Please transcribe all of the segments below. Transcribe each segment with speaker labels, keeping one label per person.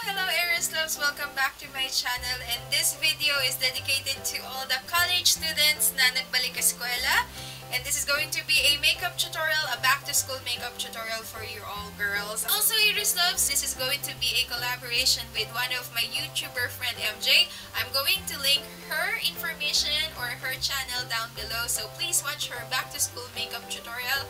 Speaker 1: Hello Aries Loves! Welcome back to my channel, and this video is dedicated to all the college students na nagbalik eskwela. And this is going to be a makeup tutorial, a back-to-school makeup tutorial for you all girls. Also, Aries Loves, this is going to be a collaboration with one of my YouTuber friend, MJ. I'm going to link her information or her channel down below, so please watch her back-to-school makeup tutorial.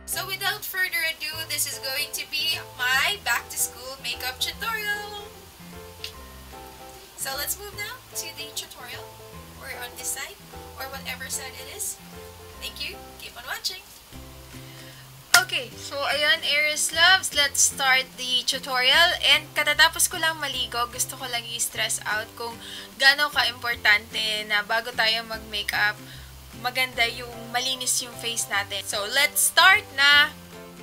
Speaker 1: So without further ado, this is going to be my back-to-school makeup tutorial. So let's move now to the tutorial. Or on this side, or whatever side it is. Thank you. Keep on watching. Okay, so ayan, Aries Loves, let's start the tutorial. And katatapos ko lang maligo, gusto ko lang i-stress out kung gaano ka-importante na bago tayo mag-makeup, maganda yung malinis yung face natin. So let's start na.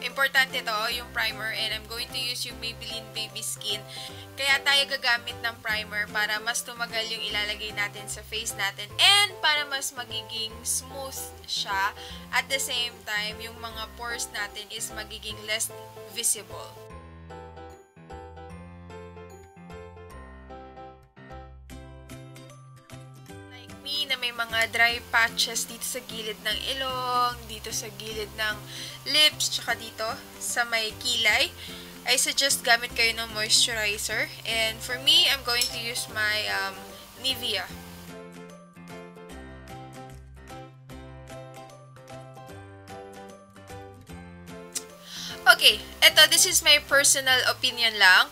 Speaker 1: Importante to, yung primer, and I'm going to use yung Maybelline Baby Skin. Kaya tayo gagamit ng primer para mas tumagal yung ilalagay natin sa face natin and para mas magiging smooth siya. At the same time, yung mga pores natin is magiging less visible. Na may mga dry patches dito sa gilid ng ilong, dito sa gilid ng lips, tsaka dito sa may kilay, I suggest gamit kayo ng moisturizer. And for me, I'm going to use my Nivea. Okay, this is my personal opinion lang.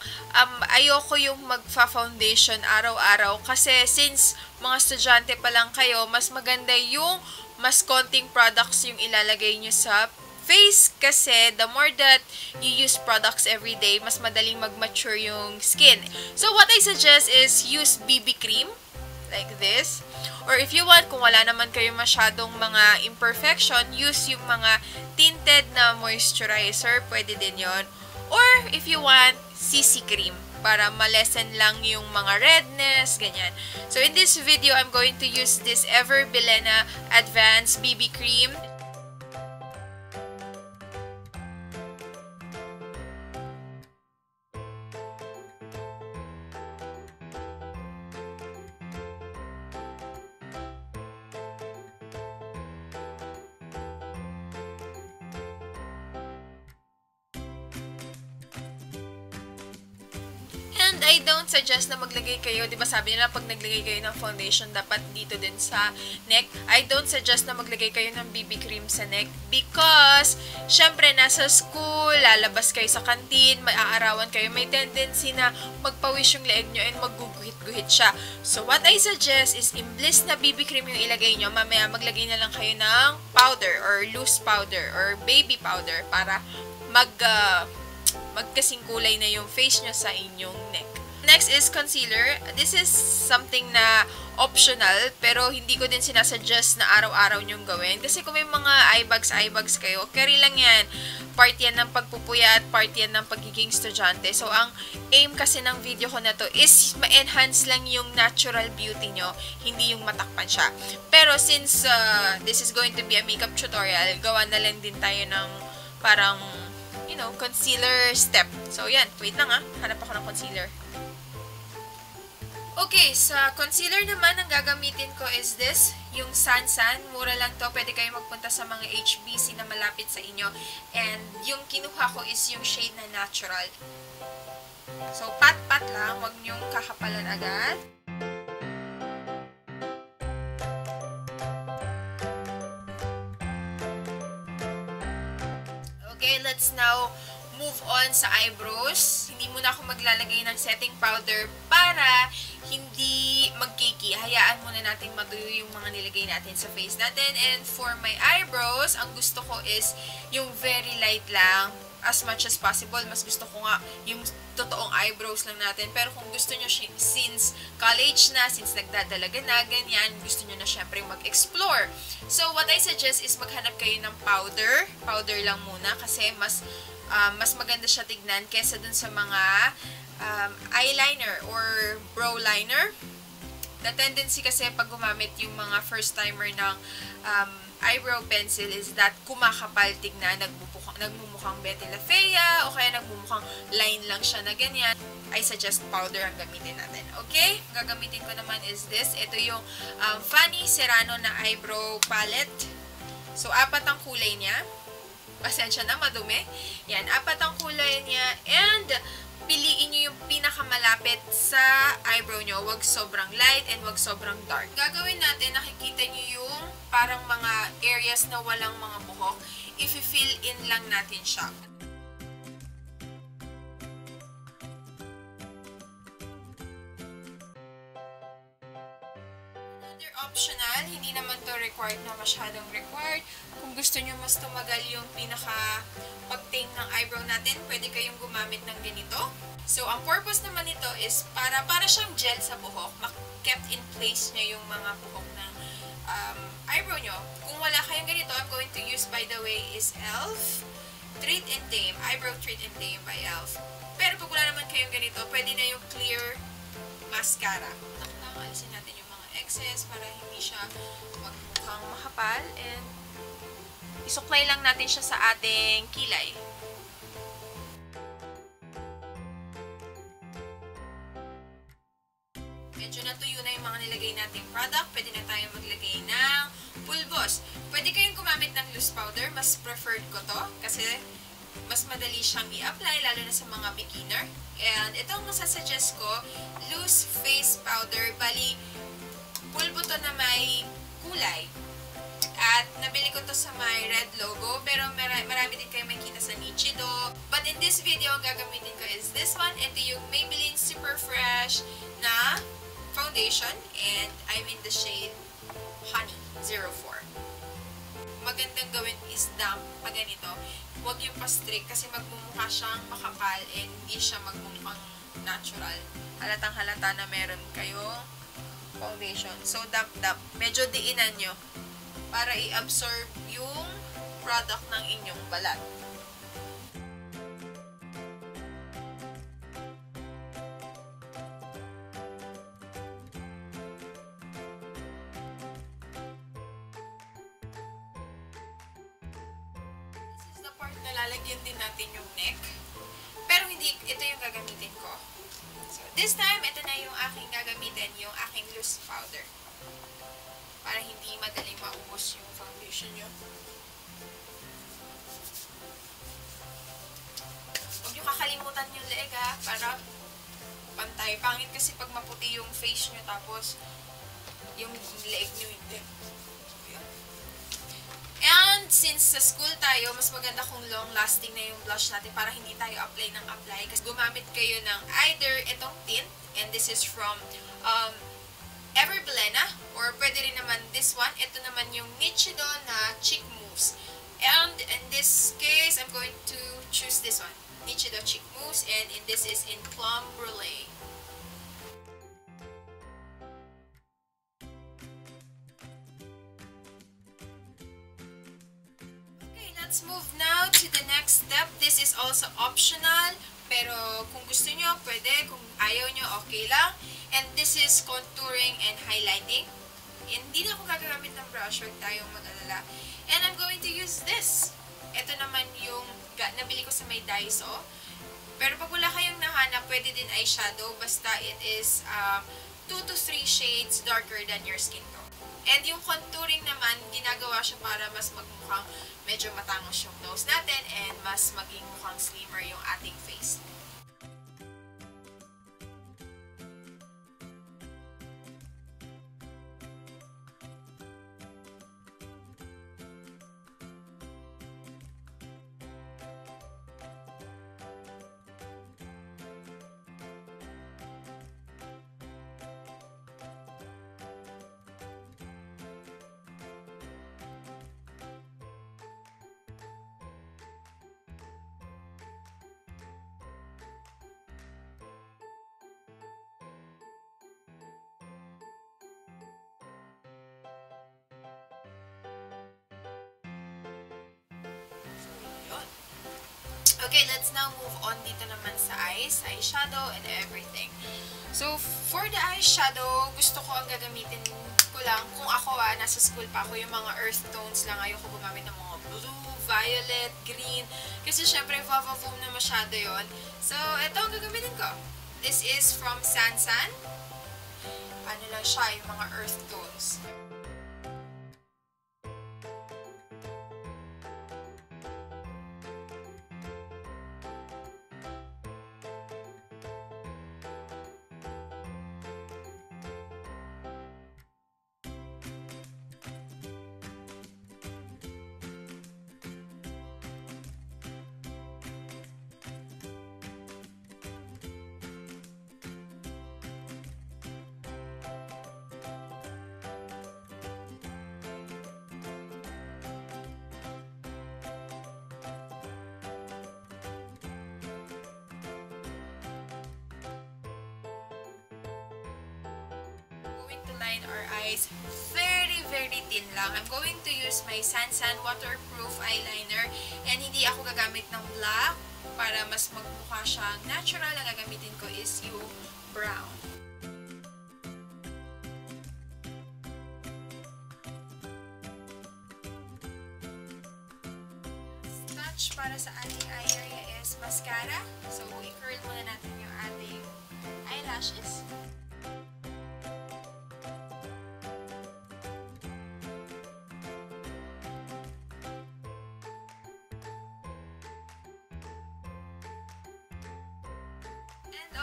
Speaker 1: Ayoko yung magfa-foundation araw-araw kasi since mga estudyante pa lang kayo, mas maganda yung mas konting products yung ilalagay nyo sa face kasi the more that you use products every day, mas madaling mag-mature yung skin. So what I suggest is use BB cream like this. Or if you want, kung wala naman kayo masyadong mga imperfection, use yung mga tinted na moisturizer. Pwede din yon. Or if you want, CC cream para malesen lang yung mga redness, ganyan. So in this video, I'm going to use this Ever Bilena Advanced BB Cream. And I don't suggest na maglagay kayo, di ba sabi nila pag naglagay kayo ng foundation, dapat dito din sa neck. I don't suggest na maglagay kayo ng BB cream sa neck because, syempre, nasa school, lalabas kayo sa kantin, maaarawan kayo, may tendency na magpawis yung leeg nyo and magguguhit-guhit siya. So, what I suggest is, imblis na BB cream yung ilagay nyo, mamaya maglagay na lang kayo ng powder or loose powder or baby powder para magkasing kulay na yung face nyo sa inyong neck. Next is concealer. This is something na optional, pero hindi ko din sinasuggest na araw-araw nyong gawin. Kasi kung may mga eye bags kayo, carry lang yan. Part yan ng pagpupuyat, part yan ng pagiging estudyante. So, ang aim kasi ng video ko na to is ma-enhance lang yung natural beauty nyo, hindi yung matakpan siya. Pero since this is going to be a makeup tutorial, gawa na lang din tayo ng parang concealer step. So, yan. Wait lang hanap ako ng concealer. Okay, sa concealer naman, ang gagamitin ko is this, yung Sansan. Mura lang to. Pwede kayo magpunta sa mga HBC na malapit sa inyo. And yung kinuha ko is yung shade na natural. So, pat-pat lang. Huwag nyong kakapalan agad. Okay, let's now move on sa eyebrows. Hindi muna ako maglalagay ng setting powder para hindi magkiki. Hayaan muna natin matuyo yung mga nilagay natin sa face natin. And for my eyebrows, ang gusto ko is yung very light lang. As much as possible, mas gusto ko nga yung totoong eyebrows lang natin. Pero kung gusto nyo, since college na, since nagdadalaga na, ganyan, gusto nyo na syempre mag-explore. So, what I suggest is maghanap kayo ng powder. Powder lang muna kasi mas maganda siya tignan kesa dun sa mga eyeliner or brow liner. The tendency kasi pag gumamit yung mga first timer ng eyebrow pencil is that kumakapal tignan, nagmumukhang Betty La Fea, o kaya nagmumukhang line lang siya na ganyan, I suggest powder ang gamitin natin. Okay? Gagamitin ko naman is this. Ito yung Fanny Serrano na eyebrow palette. So, 4 ang kulay niya. Pasensya na, madumi. Yan, 4 ang kulay niya. And, piliin nyo yung pinakamalapit sa eyebrow nyo. Huwag sobrang light and huwag sobrang dark. Gagawin natin, nakikita nyo yung parang mga areas na walang mga buhok. I-fill in lang natin siya. Another optional, hindi naman to required na masyadong required. Kung gusto nyo mas tumagal yung pinaka pag-tame ng eyebrow natin, pwede kayong gumamit ng ganito. So, ang purpose naman nito is para siyang gel sa buhok. Kept in place niya yung mga buhok ng eyebrow nyo. Kung wala kayong ganito, I'm going to use, by the way, is e.l.f. Treat and Tame. Eyebrow Treat and Tame by e.l.f. Pero pag wala naman kayong ganito, pwede na yung clear mascara. Alisin natin yung mga excess para hindi siya magmukhang makapal. And isuklay lang natin siya sa ating kilay. Medyo natuyo na yung mga nilagay nating product. Pwede na tayo maglagay ng pulbos. Pwede kayong gumamit ng loose powder. Mas preferred ko to kasi mas madali siyang i-apply lalo na sa mga beginner. And ito ang masasuggest ko, loose face powder. Bali, pulbo to na may kulay. At nabili ko to sa may red logo, pero marami din kayo makikita sa Nichido. But in this video, ang gagamitin ko is this one. Ito yung Maybelline Super Fresh na foundation, and I'm in the shade Honey 04. Magandang gawin is damp pag ganito. Huwag yung pa-strict kasi magmumukha siyang makapal and hindi siya magmumukhang natural. Halatang halata na meron kayong foundation. So, damp-damp. Medyo diinan nyo para i-absorb yung product ng inyong balat. Lalagyan din natin yung neck. Pero hindi, ito yung gagamitin ko. So, this time, ito na yung aking gagamitin, yung aking loose powder. Para hindi madaling maubos yung foundation nyo. Huwag nyo kakalimutan yung leeg ha, para pantay. Pangit kasi pag maputi yung face nyo, tapos yung leeg nyo hindi. And since sa school tayo, mas maganda kung long-lasting na yung blush natin para hindi tayo apply ng apply. Kasi gumamit kayo ng either itong tint, and this is from Everbelena, or pwede rin naman this one. Ito naman yung Nichido na Cheek Mousse. And in this case, I'm going to choose this one, Nichido Cheek Mousse, and this is in Plum Brulee. Let's move now to the next step. This is also optional, pero kung gusto nyo, pwede. Kung ayaw nyo, okay lang. And this is contouring and highlighting. And hindi na ako gagamit ng brush, huwag tayong mag-alala. And I'm going to use this. Ito naman yung nabili ko sa may Daiso. Pero pag wala kayong nahanap, pwede din eyeshadow. Basta it is 2 to 3 shades darker than your skin tone. And yung contouring naman, ginagawa siya para mas magmukhang medyo matangos yung nose natin and mas maging mukhang slimmer yung ating face. Okay, let's now move on dito naman sa eyes, eyeshadow, and everything. So, for the eyeshadow, gusto ko ang gagamitin ko ko lang, kung ako nasa school pa ako, yung mga earth tones lang, ayoko gumamit ng mga blue, violet, green, kasi syempre vava-voom na masyado yon. So, ito ang gagamitin ko. This is from Sansan. Ano lang siya, yung mga earth tones. To line our eyes very thin lang. I'm going to use my Sansan waterproof eyeliner and hindi ako gagamit ng black para mas magmukha siyang natural. Ang gagamitin ko is yung brown. Touch para sa ating eye area is mascara. So, i-curl muna natin yung ating eyelashes.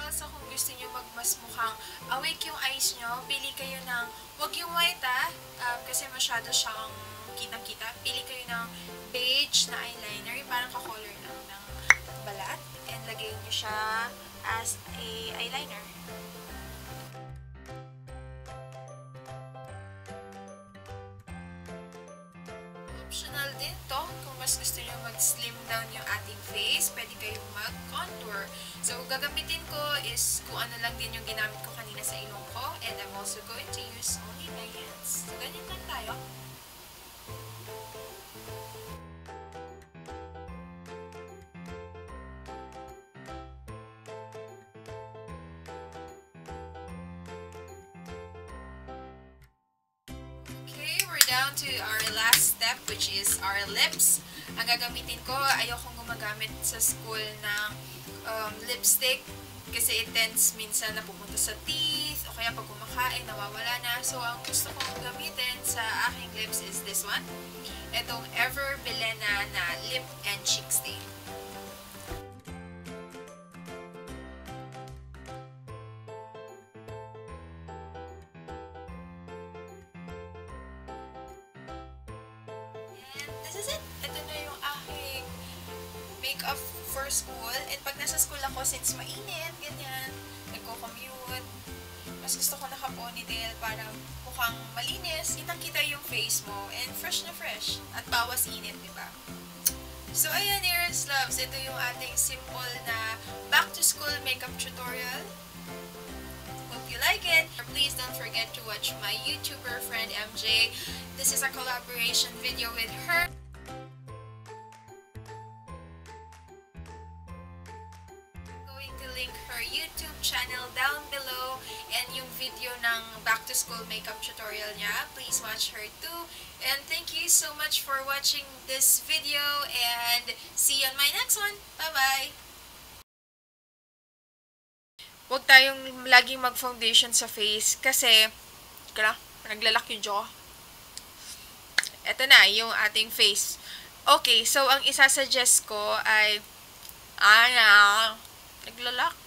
Speaker 1: Also, kung gusto nyo mas mukhang awake yung eyes nyo, pili kayo ng, wag yung white kasi masyado siyang kitang-kita. Pili kayo ng beige na eyeliner, yung parang ka-color lang ng balat. And lagay nyo siya as a eyeliner. Optional din to. Kung mas gusto nyo mag-slim down yung ating face, pwede kayong mag-contour. So, gagamitin ko is kung ano lang din yung ginamit ko kanina sa ilong ko. And I'm also going to use only my hands. So, ganyan lang tayo. Down to our last step, which is our lips. Ang gagamitin ko, ayokong gumagamit sa school ng lipstick kasi it tends minsan na pupunta sa teeth o kaya pag kumakain, nawawala na. So, ang gusto kong gamitin sa aking lips is this one. Itong Ever Bilena na Lip and Cheek Stain. This is it. Ito na yung aking makeup for school. And pag nasa school ako, since mainit, ganyan, nagko-commute, mas gusto ko naka-ponytail para mukhang malinis, kitang-kita yung face mo, and fresh na fresh. At bawas init, diba? So, ayan, dearest loves. Ito yung ating simple na back-to-school makeup tutorial. Hope you like it. Please don't forget to watch my YouTuber friend MJ. This is a collaboration video with her. I'm going to link her YouTube channel down below and yung video ng back-to-school makeup tutorial niya. Please watch her too. And thank you so much for watching this video and see you on my next one. Bye-bye! Huwag tayong laging mag-foundation sa face kasi naglalak yung jaw. Ito na, yung ating face. Okay, so ang isasuggest ko ay naglalak.